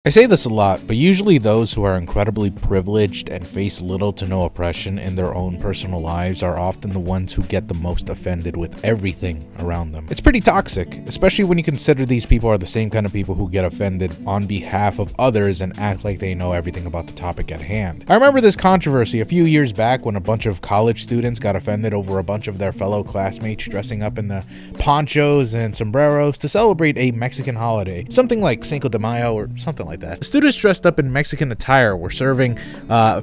I say this a lot, but usually those who are incredibly privileged and face little to no oppression in their own personal lives are often the ones who get the most offended with everything around them. It's pretty toxic, especially when you consider these people are the same kind of people who get offended on behalf of others and act like they know everything about the topic at hand. I remember this controversy a few years back when a bunch of college students got offended over a bunch of their fellow classmates dressing up in the ponchos and sombreros to celebrate a Mexican holiday, something like Cinco de Mayo or something like that. The students dressed up in Mexican attire were serving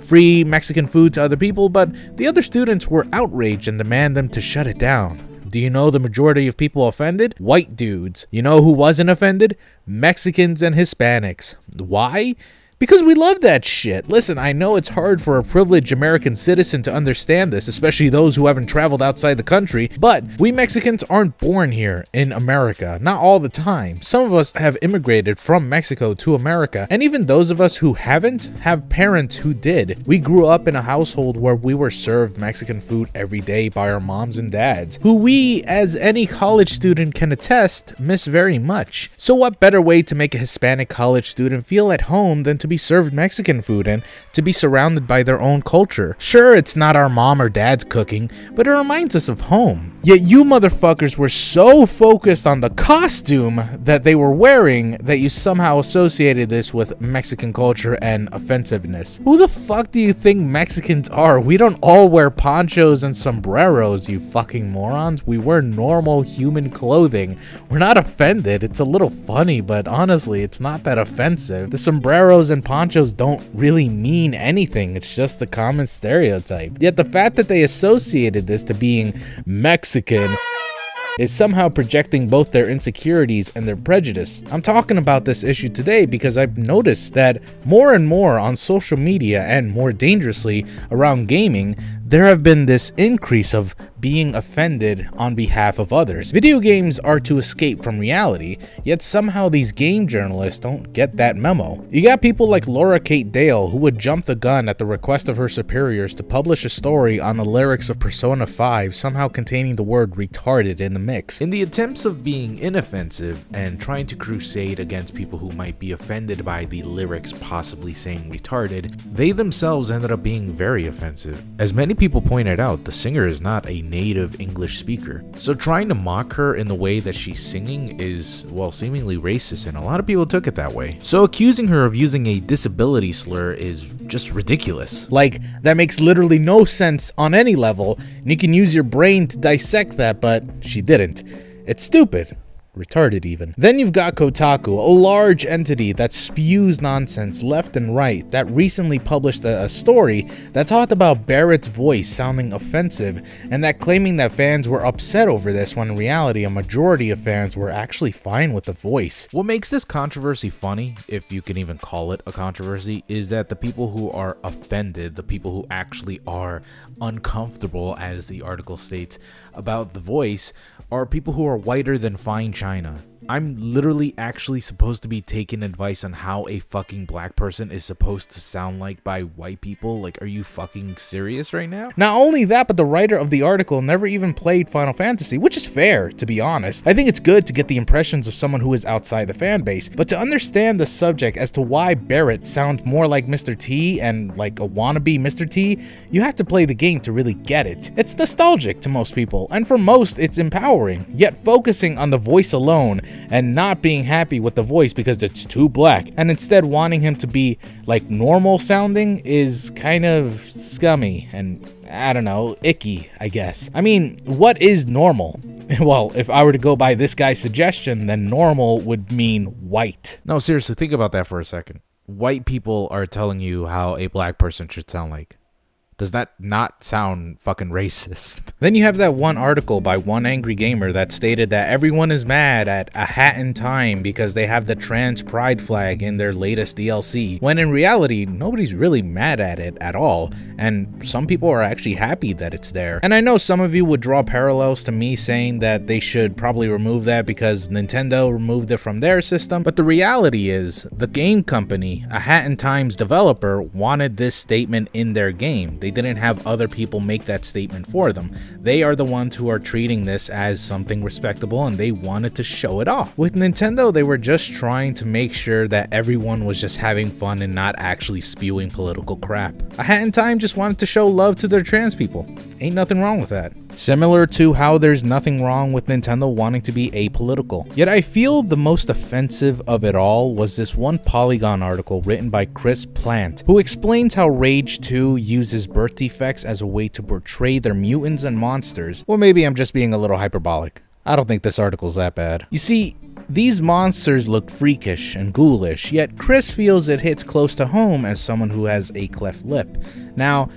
free Mexican food to other people, but the other students were outraged and demand them to shut it down. Do you know the majority of people offended? White dudes. You know who wasn't offended? Mexicans and Hispanics. Why? Because we love that shit. Listen, I know it's hard for a privileged American citizen to understand this, especially those who haven't traveled outside the country, but we Mexicans aren't born here in America. Not all the time. Some of us have immigrated from Mexico to America, and even those of us who haven't have parents who did. We grew up in a household where we were served Mexican food every day by our moms and dads, who we, as any college student can attest, miss very much. So what better way to make a Hispanic college student feel at home than to be served Mexican food and to be surrounded by their own culture? Sure, it's not our mom or dad's cooking, but it reminds us of home. Yet you motherfuckers were so focused on the costume that they were wearing that you somehow associated this with Mexican culture and offensiveness. Who the fuck do you think Mexicans are? We don't all wear ponchos and sombreros, you fucking morons. We wear normal human clothing. We're not offended. It's a little funny, but honestly, it's not that offensive. The sombreros and ponchos don't really mean anything. It's just a common stereotype. Yet the fact that they associated this to being Mexican is somehow projecting both their insecurities and their prejudice. I'm talking about this issue today because I've noticed that more and more on social media, and more dangerously around gaming, there have been this increase of being offended on behalf of others. Video games are to escape from reality, yet somehow these game journalists don't get that memo. You got people like Laura Kate Dale who would jump the gun at the request of her superiors to publish a story on the lyrics of Persona 5 somehow containing the word retarded in the mix. In the attempts of being inoffensive and trying to crusade against people who might be offended by the lyrics possibly saying retarded, they themselves ended up being very offensive. As many people pointed out, the singer is not a native English speaker, so trying to mock her in the way that she's singing is, well, seemingly racist, and a lot of people took it that way. So accusing her of using a disability slur is just ridiculous. Like, that makes literally no sense on any level, and you can use your brain to dissect that, but she didn't. It's stupid. Retarded even. Then you've got Kotaku, a large entity that spews nonsense left and right, that recently published a story that talked about Barrett's voice sounding offensive, and that claiming that fans were upset over this when in reality a majority of fans were actually fine with the voice. What makes this controversy funny, if you can even call it a controversy, is that the people who are offended, the people who actually are uncomfortable, as the article states, about the voice, are people who are whiter than fine china. I'm literally actually supposed to be taking advice on how a fucking black person is supposed to sound like by white people? Like, are you fucking serious right now? Not only that, but the writer of the article never even played Final Fantasy, which is fair, to be honest. I think it's good to get the impressions of someone who is outside the fan base, but to understand the subject as to why Barrett sounds more like Mr. T and like a wannabe Mr. T, you have to play the game to really get it. It's nostalgic to most people, and for most, it's empowering. Yet focusing on the voice alone and not being happy with the voice because it's too black, and instead wanting him to be like normal sounding, is kind of scummy and, I don't know, icky, I guess. I mean, what is normal? Well, if I were to go by this guy's suggestion, then normal would mean white. No, seriously, think about that for a second. White people are telling you how a black person should sound like. Does that not sound fucking racist? Then you have that one article by one angry gamer that stated that everyone is mad at A Hat in Time because they have the trans pride flag in their latest DLC, when in reality, nobody's really mad at it at all, and some people are actually happy that it's there. And I know some of you would draw parallels to me saying that they should probably remove that because Nintendo removed it from their system, but the reality is, the game company, A Hat in Time's developer, wanted this statement in their game. They didn't have other people make that statement for them. They are the ones who are treating this as something respectable, and they wanted to show it off. With Nintendo, they were just trying to make sure that everyone was just having fun and not actually spewing political crap. A Hat in Time just wanted to show love to their trans people. Ain't nothing wrong with that. Similar to how there's nothing wrong with Nintendo wanting to be apolitical. Yet I feel the most offensive of it all was this one Polygon article written by Chris Plant, who explains how Rage 2 uses birth defects as a way to portray their mutants and monsters. Or maybe I'm just being a little hyperbolic. I don't think this article's that bad. You see, these monsters look freakish and ghoulish, yet Chris feels it hits close to home as someone who has a cleft lip. Now,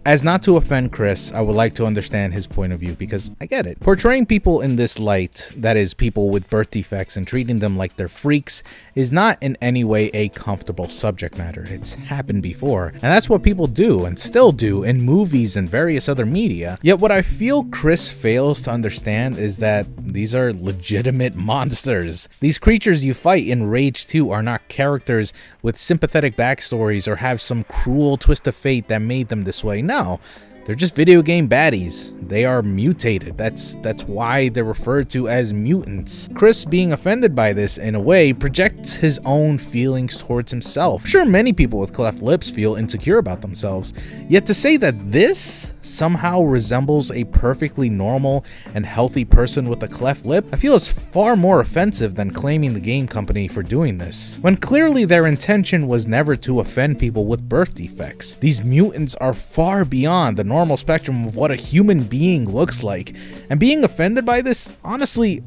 as not to offend Chris, I would like to understand his point of view because I get it. Portraying people in this light, that is people with birth defects, and treating them like they're freaks is not in any way a comfortable subject matter. It's happened before, and that's what people do and still do in movies and various other media. Yet what I feel Chris fails to understand is that these are legitimate monsters. These creatures you fight in Rage 2 are not characters with sympathetic backstories or have some cruel twist of fate that made them this way. No, they're just video game baddies. They are mutated. That's why they're referred to as mutants. Chris being offended by this in a way projects his own feelings towards himself. Sure, many people with cleft lips feel insecure about themselves, yet to say that this somehow resembles a perfectly normal and healthy person with a cleft lip, I feel is far more offensive than claiming the game company for doing this, when clearly their intention was never to offend people with birth defects. These mutants are far beyond the normal spectrum of what a human being looks like, and being offended by this, honestly,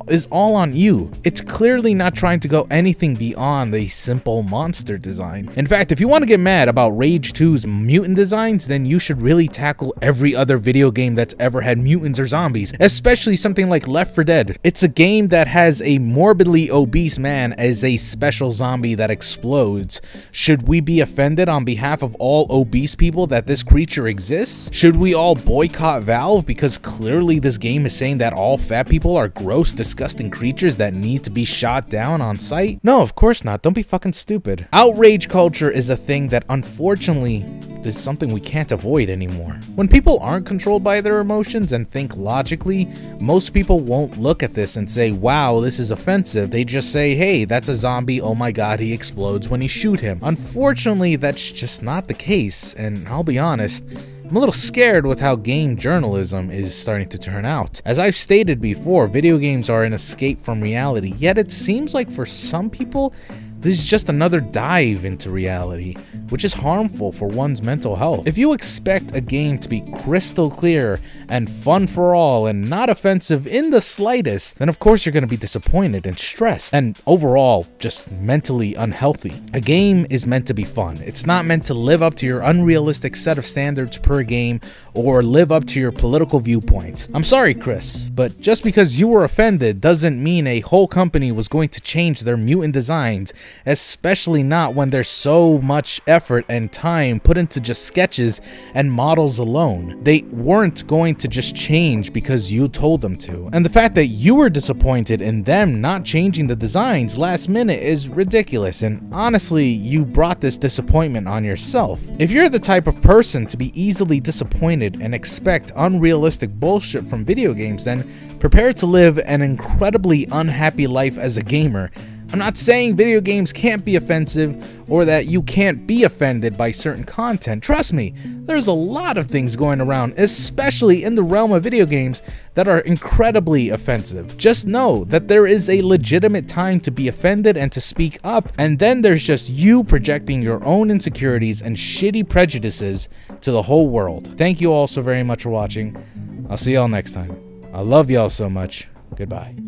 is all on you. It's clearly not trying to go anything beyond a simple monster design. In fact, if you want to get mad about Rage 2's mutant designs, then you should really tackle every other video game that's ever had mutants or zombies, especially something like Left 4 Dead. It's a game that has a morbidly obese man as a special zombie that explodes. Should we be offended on behalf of all obese people that this creature exists? Should we all boycott Valve because clearly this game is saying that all fat people are gross, disgusting creatures that need to be shot down on sight? No, of course not. Don't be fucking stupid. Outrage culture is a thing that unfortunately is something we can't avoid anymore. When people aren't controlled by their emotions and think logically, most people won't look at this and say, wow, this is offensive. They just say, hey, that's a zombie. Oh my god, he explodes when you shoot him. Unfortunately, that's just not the case, and I'll be honest, I'm a little scared with how game journalism is starting to turn out. As I've stated before, video games are an escape from reality, yet it seems like for some people, this is just another dive into reality, which is harmful for one's mental health. If you expect a game to be crystal clear and fun for all and not offensive in the slightest, then of course you're going to be disappointed and stressed and overall just mentally unhealthy. A game is meant to be fun. It's not meant to live up to your unrealistic set of standards per game or live up to your political viewpoints. I'm sorry, Chris, but just because you were offended doesn't mean a whole company was going to change their mutant designs, especially not when there's so much effort and time put into just sketches and models alone. They weren't going to just change because you told them to. And the fact that you were disappointed in them not changing the designs last minute is ridiculous, and honestly, you brought this disappointment on yourself. If you're the type of person to be easily disappointed and expect unrealistic bullshit from video games, then prepare to live an incredibly unhappy life as a gamer. I'm not saying video games can't be offensive or that you can't be offended by certain content. Trust me, there's a lot of things going around, especially in the realm of video games, that are incredibly offensive. Just know that there is a legitimate time to be offended and to speak up, and then there's just you projecting your own insecurities and shitty prejudices to the whole world. Thank you all so very much for watching. I'll see y'all next time. I love y'all so much. Goodbye.